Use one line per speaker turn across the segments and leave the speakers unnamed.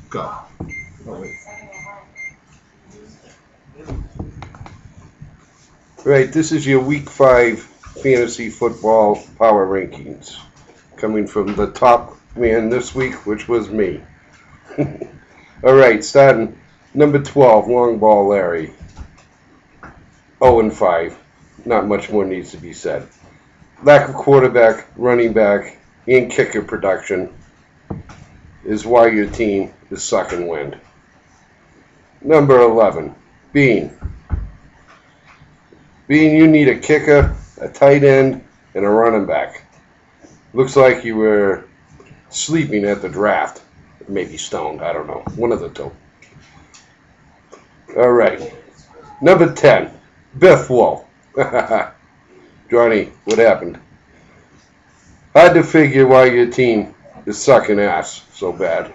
Go. Oh, wait.
Right, this is your Week 5 Fantasy Football Power Rankings. Coming from the top man this week, which was me. Alright, starting number 12, Long Ball Larry. 0-5. Not much more needs to be said. Lack of quarterback, running back, and kicker production is why your team is sucking wind. Number 11, Bean. Bean, you need a kicker, a tight end, and a running back. Looks like you were sleeping at the draft. Maybe stoned, I don't know. One of the two. All right. Number 10, Biff Wool. Johnny, what happened? Hard to figure why your team is sucking ass so bad.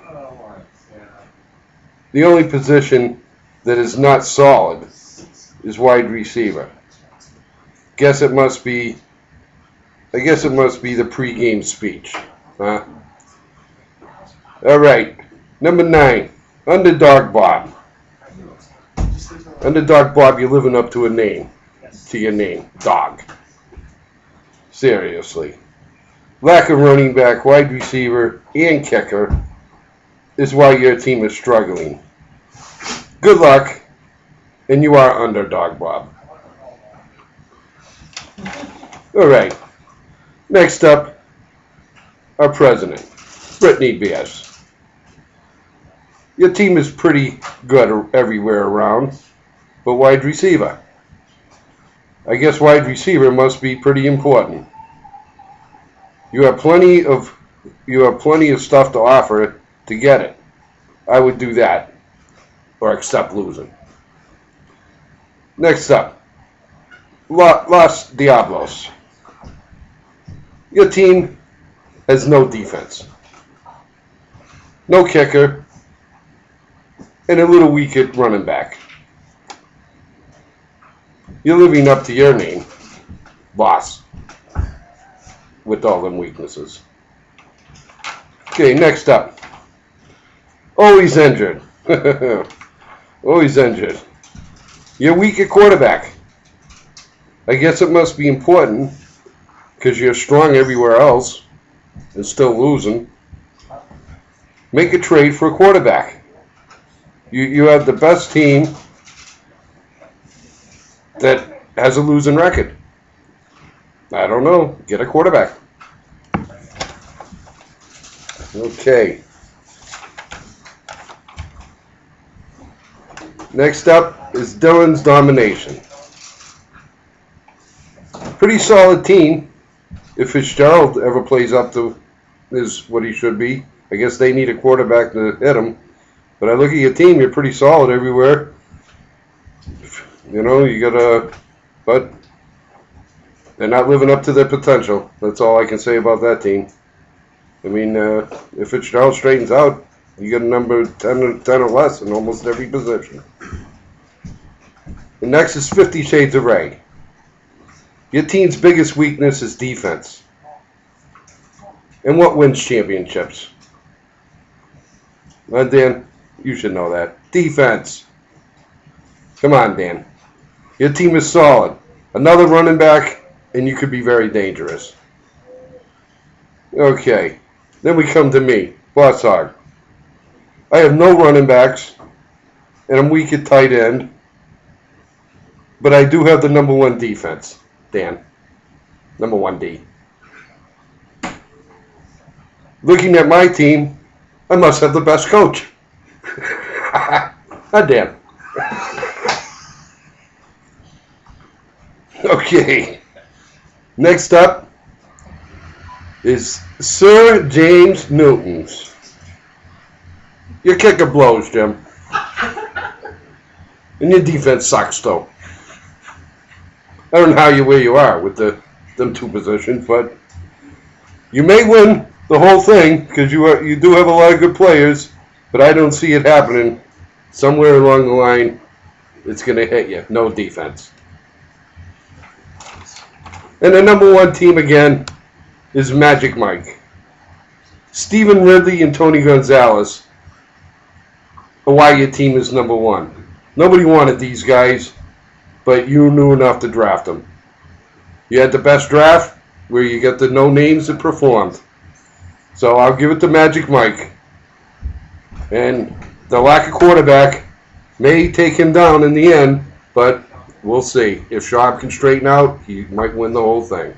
The only position that is not solid is wide receiver. I guess it must be the pregame speech, huh? All right, number 9, Underdog Bob. Underdog Bob, you're living up to your name, dog. Seriously. Lack of running back, wide receiver, and kicker is why your team is struggling. Good luck, and you are Underdog Bob. All right. Next up, our president, Brittany Beers. Your team is pretty good everywhere around, but wide receiver. I guess wide receiver must be pretty important. You have plenty of stuff to offer to get it. I would do that, or accept losing. Next up, Los Diablos. Your team has no defense, no kicker, and a little weak at running back. You're living up to your name, boss, with all them weaknesses. Okay, next up. Always injured. Always injured. You're weak at quarterback. I guess it must be important because you're strong everywhere else and still losing. Make a trade for a quarterback. You have the best team that has a losing record. I don't know. Get a quarterback. Okay. Next up is Dylan's Domination. Pretty solid team. If Fitzgerald ever plays up to what he should be, I guess they need a quarterback to hit him. But I look at your team, you're pretty solid everywhere. You know, but they're not living up to their potential. That's all I can say about that team. I mean, if Fitzgerald straightens out, you get a number 10 or less in almost every position. The next is 50 Shades of Ray. Your team's biggest weakness is defense. And what wins championships? Dan, you should know that. Defense. Come on, Dan. Your team is solid. Another running back, and you could be very dangerous. Okay. Then we come to me, Boss Hogg. I have no running backs, and I'm weak at tight end. But I do have the number 1 defense, Dan. Number 1D. Looking at my team, I must have the best coach. Dan. Okay. Next up is Sir James Newton's. Your kicker blows, Jim. And your defense sucks, though. I don't know where you are with them two positions, but you may win the whole thing because you do have a lot of good players, but I don't see it happening. Somewhere along the line, it's going to hit you. No defense. And the number 1 team again is Magic Mike. Stephen Ridley and Tony Gonzalez why your team is number one. Nobody wanted these guys, but you knew enough to draft them. You had the best draft where you get the no names that performed. So I'll give it to Magic Mike. And the lack of quarterback may take him down in the end, but we'll see. If Sharp can straighten out, he might win the whole thing.